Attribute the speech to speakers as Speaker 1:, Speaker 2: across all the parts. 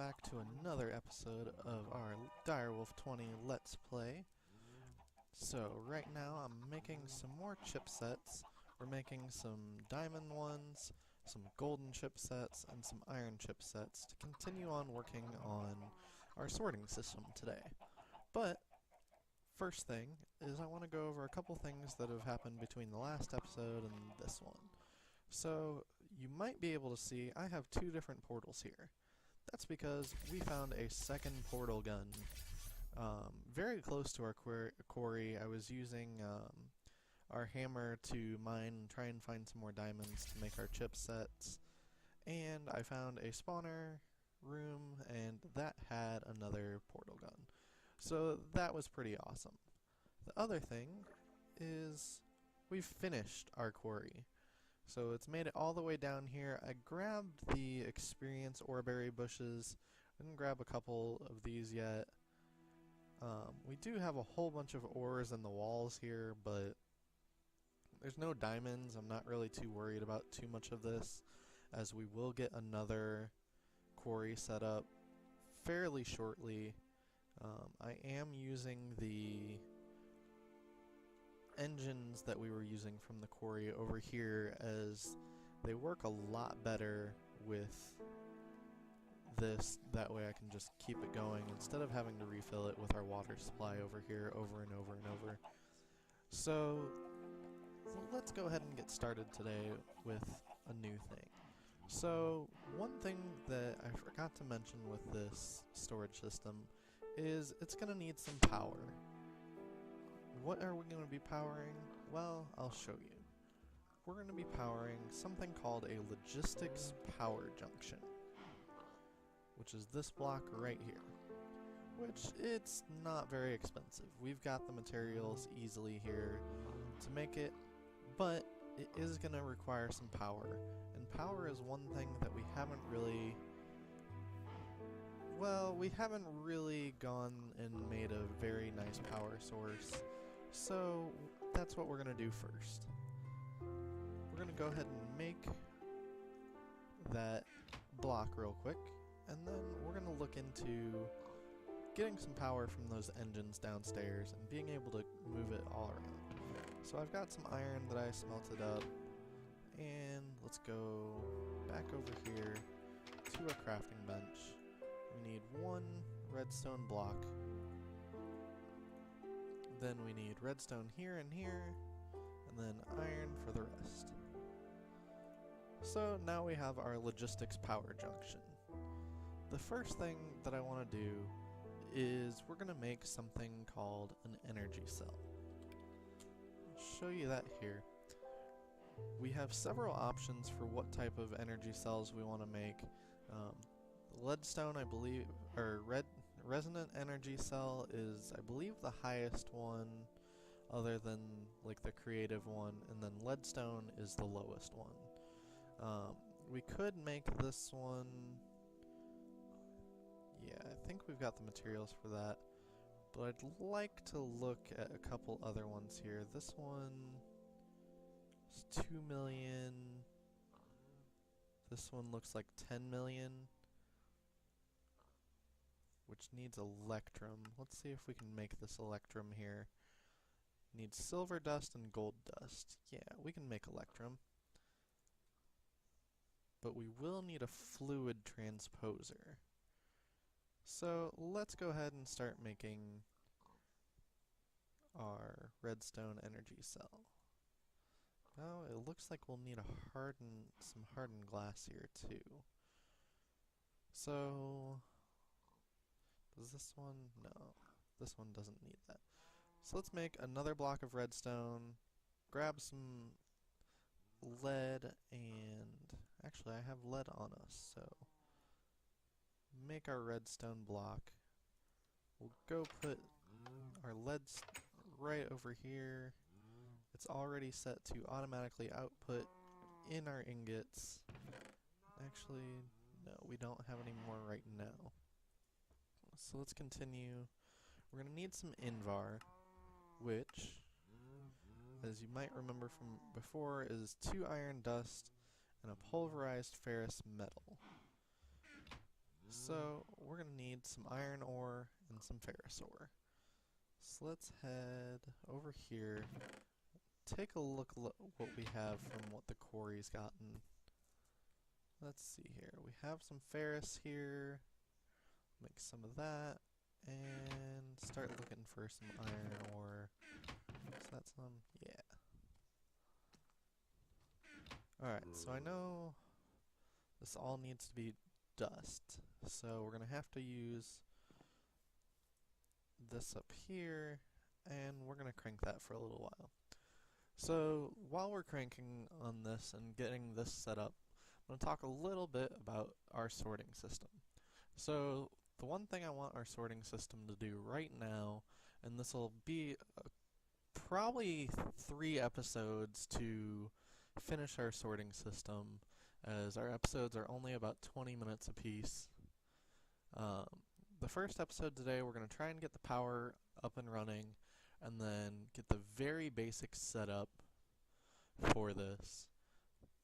Speaker 1: back to another episode of our Direwolf 20 Let's Play. So, right now I'm making some more chipsets. We're making some diamond ones, some golden chipsets, and some iron chipsets to continue on working on our sorting system today. But, first thing is I want to go over a couple things that have happened between the last episode and this one. So, you might be able to see I have two different portals here. That's because we found a second portal gun very close to our quarry. I was using our hammer to mine and try and find some more diamonds to make our chipsets, and I found a spawner room, and that had another portal gun. So that was pretty awesome. The other thing is we've finished our quarry. So it's made it all the way down here. I grabbed the experience oreberry bushes. I didn't grab a couple of these yet. We do have a whole bunch of ores in the walls here, but there's no diamonds. I'm not really too worried about too much of this, as we will get another quarry set up fairly shortly. I am using the engines that we were using from the quarry over here, as they work a lot better with this. That way I can just keep it going instead of having to refill it with our water supply over here over and over and over. So let's go ahead and get started today with a new thing. So one thing that I forgot to mention with this storage system is it's going to need some power. What are we going to be powering? Well, I'll show you. We're going to be powering something called a logistics power junction, which is this block right here, which it's not very expensive. We've got the materials easily here to make it, but it is going to require some power, and power is one thing that we haven't really gone and made a very nice power source. So that's what we're going to do first. We're going to go ahead and make that block real quick, and then we're going to look into getting some power from those engines downstairs and being able to move it all around. So I've got some iron that I smelted up, and let's go back over here to a crafting bench. We need one redstone block. Then we need redstone here and here, and then iron for the rest. So now we have our logistics power junction. The first thing that I want to do is we're going to make something called an energy cell. I'll show you that here. We have several options for what type of energy cells we want to make. Leadstone, I believe, or resonant energy cell is, I believe, the highest one, other than like the creative one, and then leadstone is the lowest one. We could make this one. Yeah, I think we've got the materials for that, but I'd like to look at a couple other ones here. This one is 2 million. This one looks like 10 million. Which needs electrum. Let's see if we can make this electrum here. Needs silver dust and gold dust. Yeah, we can make electrum. But we will need a fluid transposer. So let's go ahead and start making our redstone energy cell. Oh, it looks like we'll need some hardened glass here too. So does this one? No. This one doesn't need that. So let's make another block of redstone, grab some lead, and actually I have lead on us, so make our redstone block. We'll go put our lead right over here. It's already set to automatically output in our ingots. Actually, no, we don't have any more right now. So let's continue. We're going to need some Invar, which, as you might remember from before, is 2 iron dust and a pulverized ferrous metal. So we're going to need some iron ore and some ferrous ore. So let's head over here, take a look what we have from what the quarry's gotten. Let's see here, we have some ferrous here, make some of that, and start looking for some iron ore. Is that some? Yeah. Alright, so I know this all needs to be dust, so we're going to have to use this up here, and we're going to crank that for a little while. So while we're cranking on this and getting this set up, I'm going to talk a little bit about our sorting system. So the one thing I want our sorting system to do right now, and this will be probably 3 episodes to finish our sorting system, as our episodes are only about 20 minutes apiece. The first episode today, we're going to try and get the power up and running, and then get the very basic setup for this.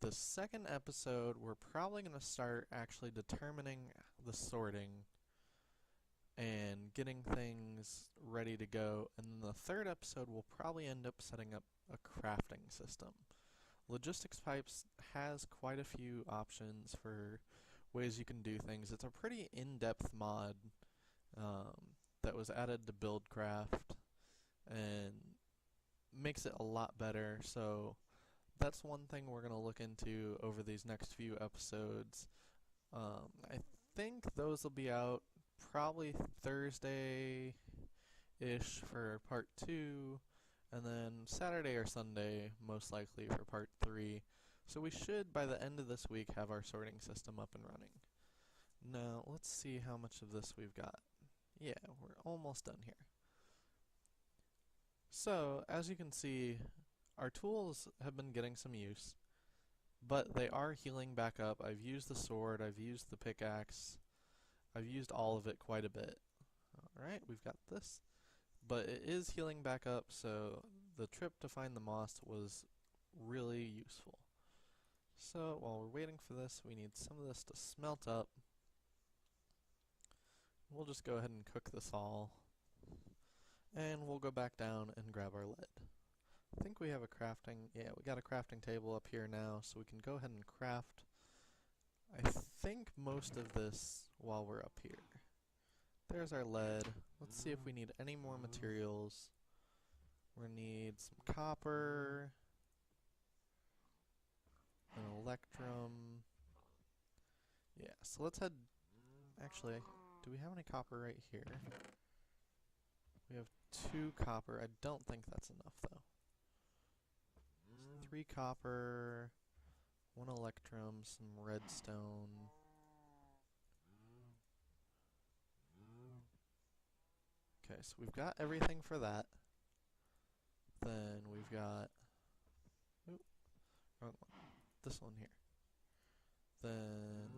Speaker 1: The second episode, we're probably going to start actually determining the sorting and getting things ready to go, and then the third episode we'll probably end up setting up a crafting system. Logistics Pipes has quite a few options for ways you can do things. It's a pretty in-depth mod that was added to Buildcraft and makes it a lot better, so that's one thing we're going to look into over these next few episodes. I think those will be out probably Thursday-ish for part 2, and then Saturday or Sunday most likely for part 3. So we should, by the end of this week, have our sorting system up and running. Now, let's see how much of this we've got. Yeah, we're almost done here. So, as you can see, our tools have been getting some use, but they are healing back up. I've used the sword, I've used the pickaxe, I've used all of it quite a bit. Alright, we've got this. But it is healing back up, so the trip to find the moss was really useful. So, while we're waiting for this, we need some of this to smelt up. We'll just go ahead and cook this all, and we'll go back down and grab our lead. I think we have a crafting, yeah, we got a crafting table up here now, so we can go ahead and craft, I think, most of this while we're up here. There's our lead. Let's see if we need any more materials. We're gonna need some copper, an electrum. Yeah, so let's head, actually, do we have any copper right here? We have 2 copper. I don't think that's enough, though. 3 copper, 1 electrum, some redstone. Okay, so we've got everything for that. Then we've got, oop, wrong one, this one here. Then,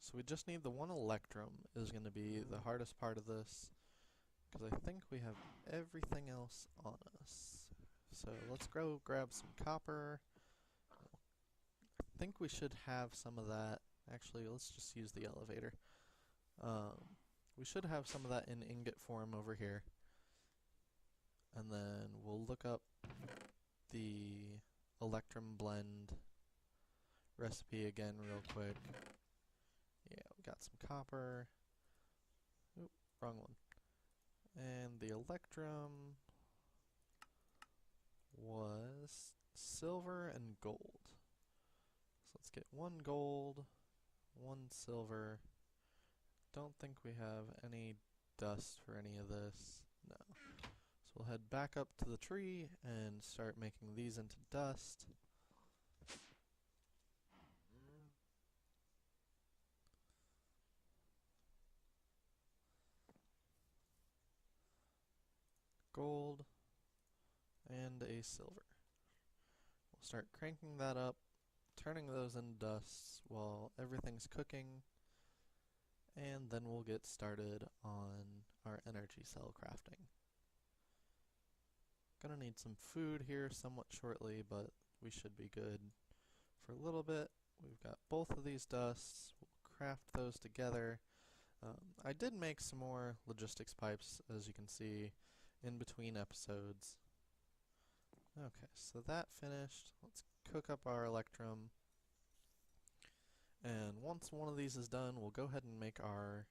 Speaker 1: so we just need the 1 electrum is going to be the hardest part of this, because I think we have everything else on us. So let's go grab some copper. I think we should have some of that. Actually, let's just use the elevator. We should have some of that in ingot form over here. And then we'll look up the electrum blend recipe again real quick. Yeah, we got some copper. Oop, wrong one. And the electrum was silver and gold. So let's get 1 gold, 1 silver. Don't think we have any dust for any of this. No. So we'll head back up to the tree and start making these into dust. Gold and a silver. We'll start cranking that up, turning those into dust while everything's cooking, and then we'll get started on our energy cell crafting. Gonna need some food here somewhat shortly, but we should be good for a little bit, we've got both of these dusts. We'll craft those together. I did make some more logistics pipes, as you can see, in between episodes. Okay, so that finished. Let's cook up our electrum. And once one of these is done, we'll go ahead and make our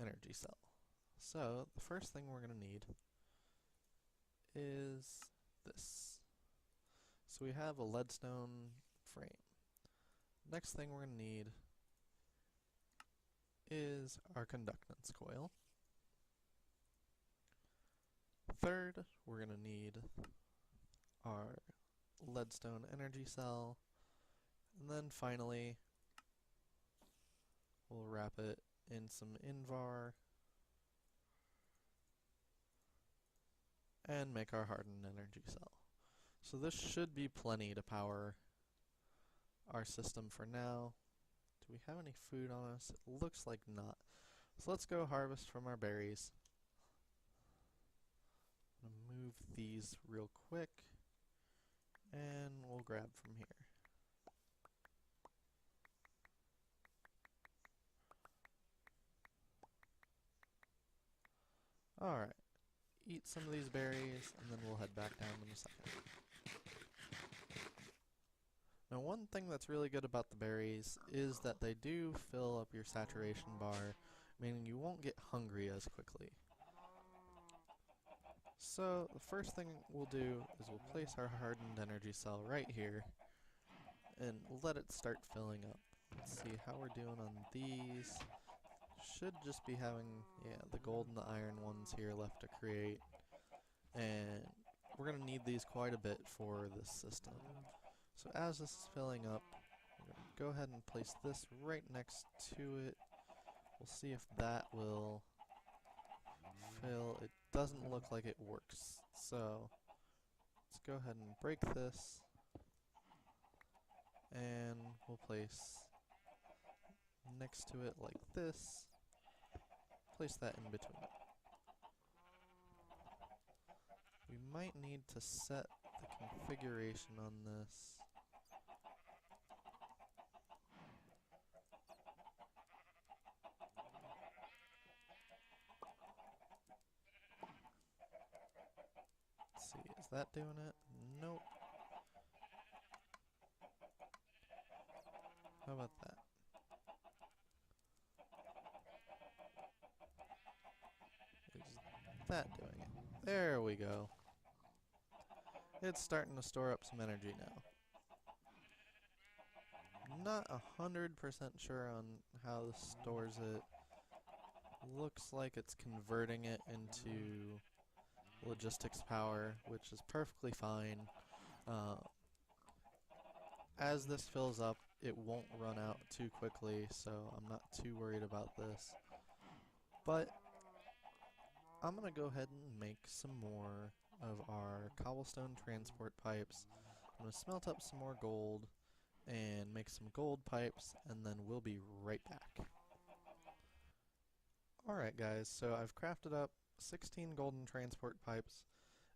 Speaker 1: energy cell. So, the first thing we're going to need is this. So we have a leadstone frame. Next thing we're going to need is our conductance coil. Third, we're going to need our leadstone energy cell. And then finally, we'll wrap it in some Invar and make our hardened energy cell. So this should be plenty to power our system for now. Do we have any food on us? It looks like not. So let's go harvest from our berries. I'm gonna move these real quick, and we'll grab from here. Alright, eat some of these berries, and then we'll head back down in a second. Now one thing that's really good about the berries is that they do fill up your saturation bar, meaning you won't get hungry as quickly. So the first thing we'll do is we'll place our hardened energy cell right here and let it start filling up. Let's see how we're doing on these. Should just be having, the gold and the iron ones here left to create. And we're going to need these quite a bit for this system. So as this is filling up, we're going to go ahead and place this right next to it. We'll see if that will fill. It doesn't look like it works. So let's go ahead and break this. And we'll place next to it like this. Place that in between. We might need to set the configuration on this. Let's see, is that doing it? Nope. How about that? Is that doing it? There we go. It's starting to store up some energy now. Not 100% sure on how this stores it. Looks like it's converting it into logistics power, which is perfectly fine. As this fills up, it won't run out too quickly, so I'm not too worried about this. But I'm going to go ahead and make some more of our cobblestone transport pipes. I'm going to smelt up some more gold and make some gold pipes, and then we'll be right back. Alright guys, so I've crafted up 16 golden transport pipes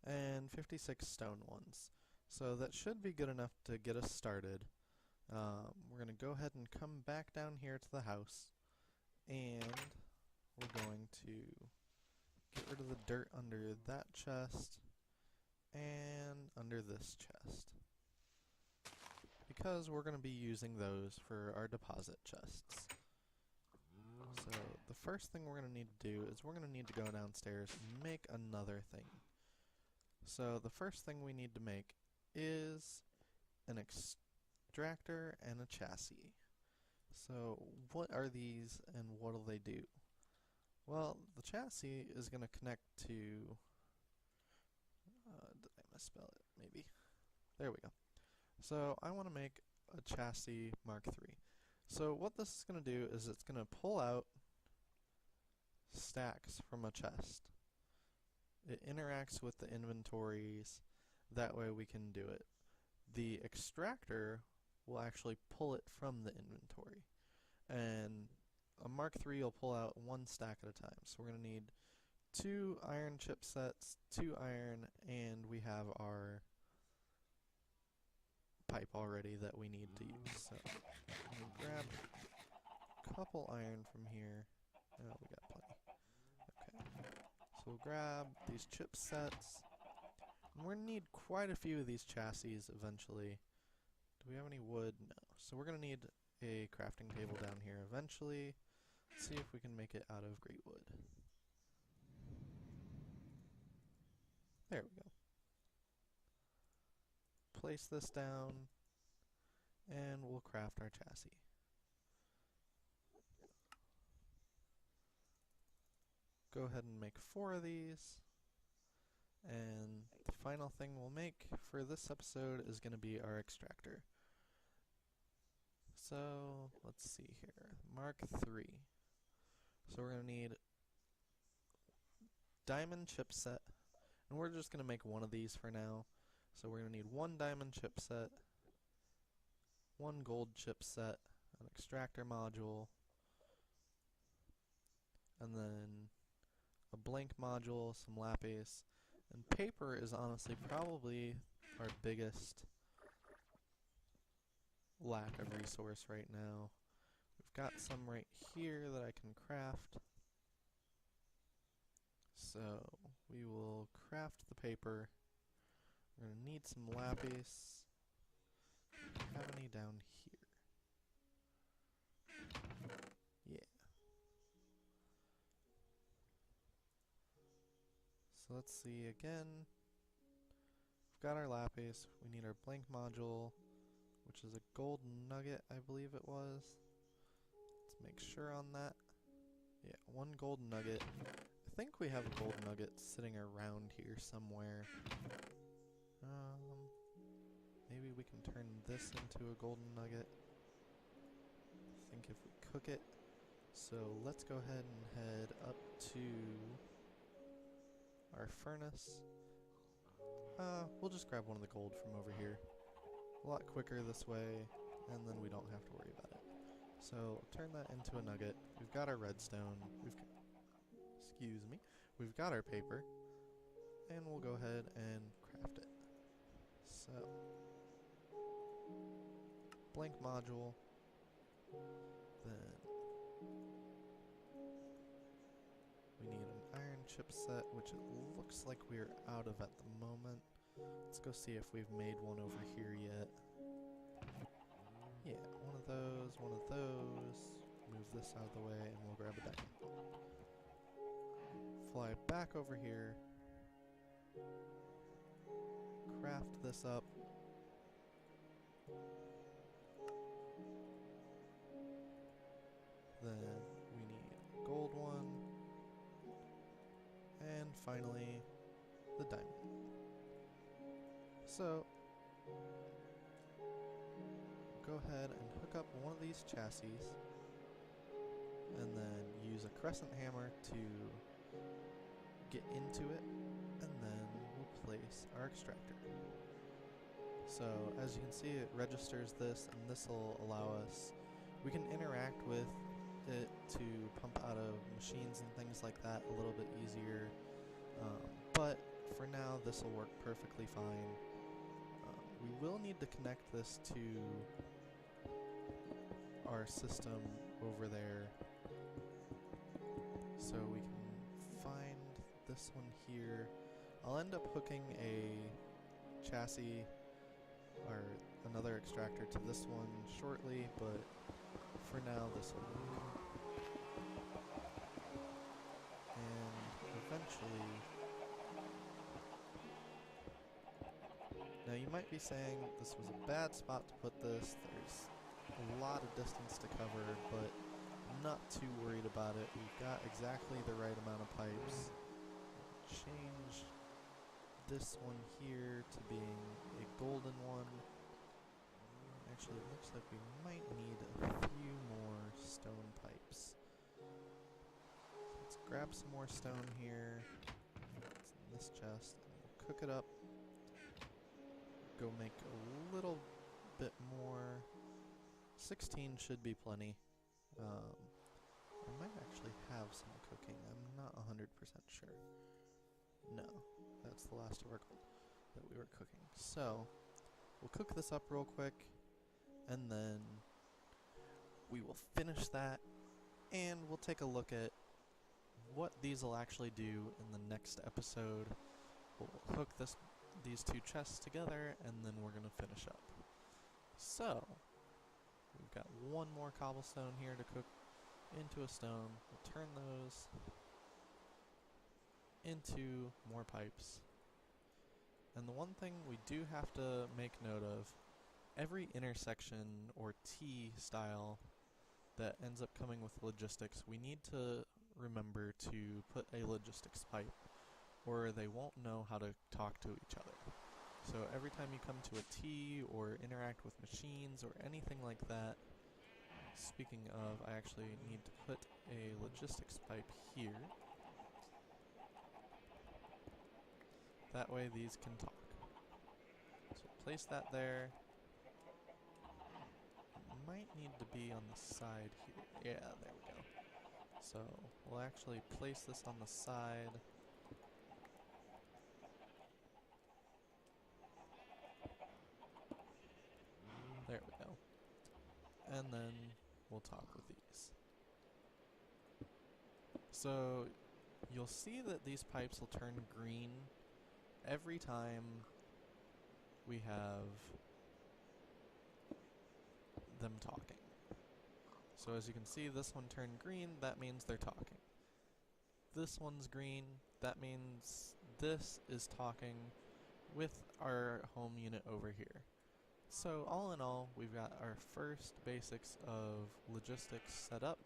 Speaker 1: and 56 stone ones. So that should be good enough to get us started. We're going to go ahead and come back down here to the house, and we're going to get rid of the dirt under that chest and under this chest, because we're going to be using those for our deposit chests. So the first thing we're going to need to do is we're going to need to go downstairs and make another thing. So the first thing we need to make is an extractor and a chassis. So what are these and what will they do? Well, the chassis is going to connect to, did I misspell it? Maybe. There we go. So I want to make a chassis Mark III. So what this is going to do is it's going to pull out stacks from a chest. It interacts with the inventories, that way we can do it. The extractor will actually pull it from the inventory, and a Mark III will pull out one stack at a time. So we're going to need 2 iron chipsets, 2 iron, and we have our pipe already that we need to use. So I'm gonna grab a couple iron from here. Oh, we got plenty. Okay. So we'll grab these chip sets. And we're gonna need quite a few of these chassis eventually. Do we have any wood? No. So we're gonna need a crafting table down here eventually. Let's see if we can make it out of great wood. There we go. Place this down, and we'll craft our chassis. Go ahead and make 4 of these. And the final thing we'll make for this episode is going to be our extractor. So, let's see here. Mark 3. So we're going to need diamond chipset. And we're just going to make one of these for now. So we're going to need 1 diamond chipset, 1 gold chipset, an extractor module, and then a blank module, some lapis, and paper is honestly probably our biggest lack of resource right now. We've got some right here that I can craft. So we will craft the paper. We're going to need some lapis. Do we have any down here? Yeah. So let's see again. We've got our lapis. We need our blank module, which is a gold nugget, I believe it was. Let's make sure on that. Yeah, 1 gold nugget. I think we have a gold nugget sitting around here somewhere. Maybe we can turn this into a golden nugget. I think if we cook it. So let's go ahead and head up to our furnace. We'll just grab one of the gold from over here. A lot quicker this way, and then we don't have to worry about it. So turn that into a nugget. We've got our redstone. We've got our paper, and we'll go ahead and craft it. So blank module, then we need an iron chipset, which it looks like we're out of at the moment. Let's go see if we've made one over here yet. Yeah, one of those. Move this out of the way, and we'll grab a diamond. Fly back over here. Craft this up. Then we need a gold one. And finally, the diamond. So, go ahead and hook up one of these chassis, and then use a crescent hammer to get into it, and then we'll place our extractor. So as you can see, it registers this, and this will allow us, we can interact with it to pump out of machines and things like that a little bit easier, but for now this will work perfectly fine. We will need to connect this to our system over there, so we can find this one here. I'll end up hooking a chassis or another extractor to this one shortly, but for now this will work. And eventually, now you might be saying this was a bad spot to put this. There's a lot of distance to cover, but I'm not too worried about it. We've got exactly the right amount of pipes. Change this one here to being a golden one. Actually, it looks like we might need a few more stone pipes. Let's grab some more stone here. It's in this chest. And we'll cook it up. Go make a little bit more. 16 should be plenty. I might actually have some cooking. I'm not 100% sure. No, that's the last of our gold that we were cooking. So, we'll cook this up real quick, and then we will finish that, and we'll take a look at what these will actually do in the next episode. We'll hook these two chests together, and then we're going to finish up. So, we've got one more cobblestone here to cook into a stone. We'll turn those into more pipes. And the one thing we do have to make note of, every intersection or T style that ends up coming with logistics, we need to remember to put a logistics pipe, or they won't know how to talk to each other. So every time you come to a T or interact with machines or anything like that, speaking of, I actually need to put a logistics pipe here. That way these can talk. So place that there. Might need to be on the side here. Yeah, there we go. So we'll actually place this on the side. There we go. And then we'll talk with these. So you'll see that these pipes will turn green every time we have them talking. So as you can see, this one turned green, that means they're talking. This one's green, that means this is talking with our home unit over here. So all in all, we've got our first basics of logistics set up,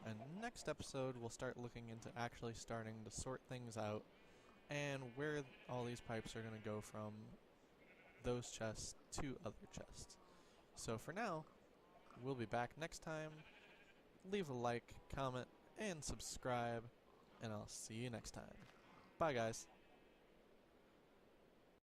Speaker 1: and next episode we'll start looking into actually starting to sort things out and where all these pipes are going to go from those chests to other chests. So for now, we'll be back next time. Leave a like, comment, and subscribe, and I'll see you next time. Bye guys.